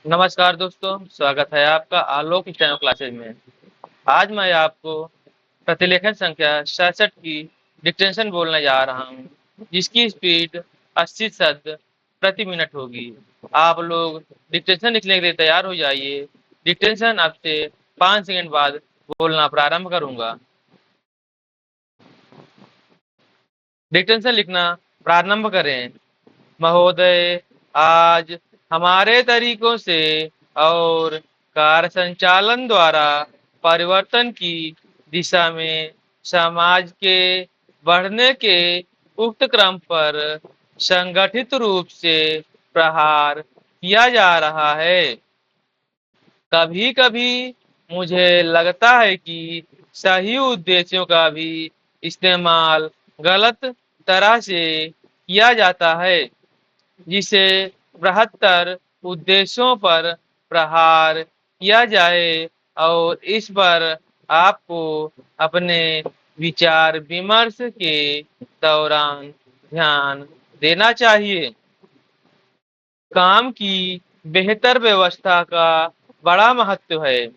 नमस्कार दोस्तों, स्वागत है आपका आलोक स्टेनो क्लासेज में। आज मैं आपको प्रतिलेखन संख्या 67 की डिक्टेशन बोलने जा रहा हूँ, जिसकी स्पीड 80 शब्द प्रति मिनट होगी। आप लोग डिक्टेशन लिखने के लिए तैयार हो जाइए। डिक्टेशन आपसे 5 सेकंड बाद बोलना प्रारंभ करूंगा। डिक्टेशन लिखना प्रारंभ करें। महोदय, आज हमारे तरीकों से और कार्य संचालन द्वारा परिवर्तन की दिशा में समाज के बढ़ने के उक्त क्रम पर संगठित रूप से प्रहार किया जा रहा है। कभी कभी मुझे लगता है कि सही उद्देश्यों का भी इस्तेमाल गलत तरह से किया जाता है, जिसे बृहत्तर उद्देश्यों पर प्रहार किया जाए, और इस पर आपको अपने विचार विमर्श के दौरान ध्यान देना चाहिए। काम की बेहतर व्यवस्था का बड़ा महत्व है।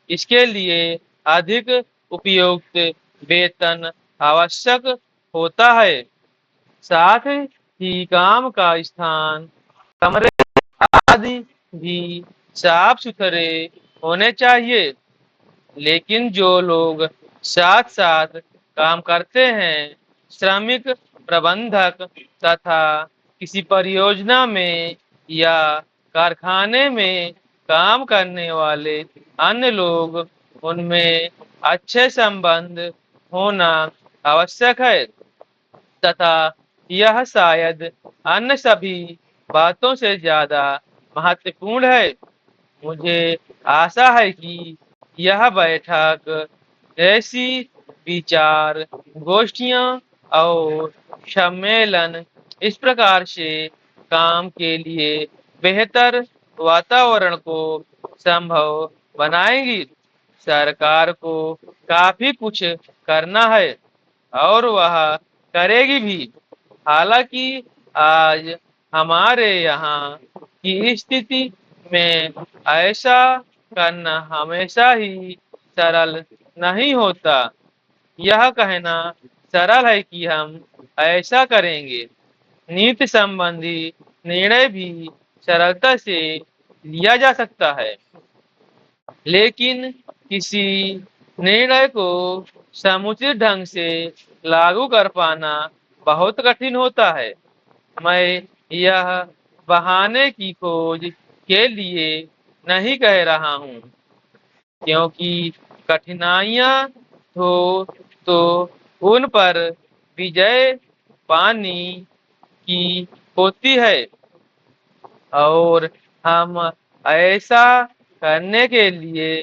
इसके लिए अधिक उपयुक्त वेतन आवश्यक होता है। साथ ही काम का स्थान, कमरे आदि भी साफ सुथरे होने चाहिए। लेकिन जो लोग साथ साथ काम करते हैं, श्रमिक, प्रबंधक तथा किसी परियोजना में या कारखाने में काम करने वाले अन्य लोग, उनमें अच्छे संबंध होना आवश्यक है, तथा यह शायद अन्य सभी बातों से ज्यादा महत्वपूर्ण है। मुझे आशा है कि यह बैठक ऐसी विचार गोष्ठियां और सम्मेलन इस प्रकार से काम के लिए बेहतर वातावरण को संभव बनाएंगी। सरकार को काफी कुछ करना है और वह करेगी भी। हालांकि आज हमारे यहाँ की स्थिति में ऐसा करना हमेशा ही सरल नहीं होता। यह कहना सरल है कि हम ऐसा करेंगे। नीति संबंधी निर्णय भी सरलता से लिया जा सकता है, लेकिन किसी निर्णय को समुचित ढंग से लागू कर पाना बहुत कठिन होता है। मैं यह बहाने की खोज के लिए नहीं कह रहा हूँ, क्योंकि कठिनाइयाँ हो तो उन पर विजय पानी की होती है, और हम ऐसा करने के लिए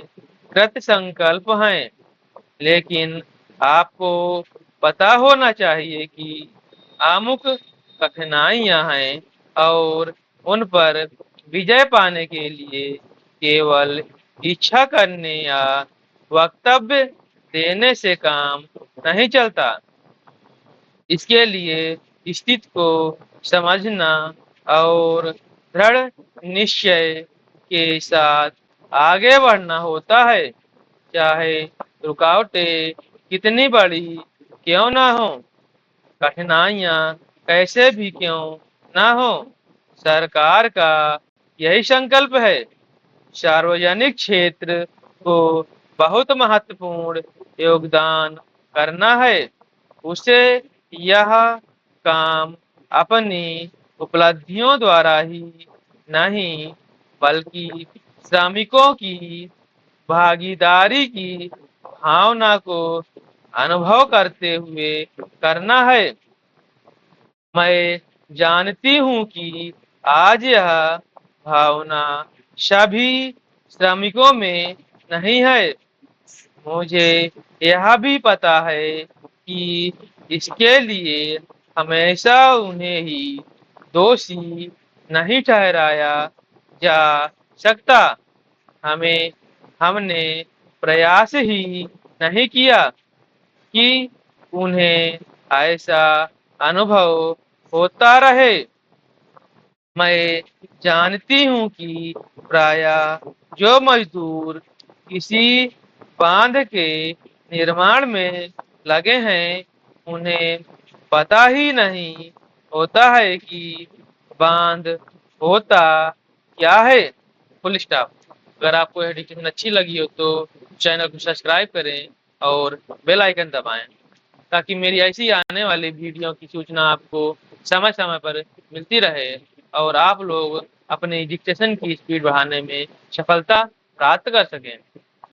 कृत संकल्प हैं। लेकिन आपको पता होना चाहिए कि अमुक कठिनाइयां हैं, और उन पर विजय पाने के लिए केवल इच्छा करने या वक्तव्य देने से काम नहीं चलता। इसके लिए स्थिति को समझना और दृढ़ निश्चय के साथ आगे बढ़ना होता है, चाहे रुकावटें कितनी बड़ी क्यों ना हो, कठिनाइयां कैसे भी क्यों ना हो। सरकार का यही संकल्प है। सार्वजनिक क्षेत्र को बहुत महत्वपूर्ण योगदान करना है। उसे यह काम अपनी उपलब्धियों द्वारा ही नहीं, बल्कि श्रमिकों की भागीदारी की भावना को अनुभव करते हुए करना है। मैं जानती हूँ कि आज यह भावना सभी श्रमिकों में नहीं है। मुझे यह भी पता है कि इसके लिए हमेशा उन्हें ही दोषी नहीं ठहराया जा सकता। हमें हमने प्रयास ही नहीं किया कि उन्हें ऐसा अनुभव होता रहे। मैं जानती हूँ कि प्रायः जो मजदूर किसी बांध के निर्माण में लगे हैं, उन्हें पता ही नहीं होता है कि बांध होता क्या है। Full stop. अगर आपको यह डिस्कशन अच्छी लगी हो तो चैनल को सब्सक्राइब करें और बेल आइकन दबाएं, ताकि मेरी ऐसी आने वाली वीडियो की सूचना आपको समय समय पर मिलती रहे और आप लोग अपनी डिक्टेशन की स्पीड बढ़ाने में सफलता प्राप्त कर सकें।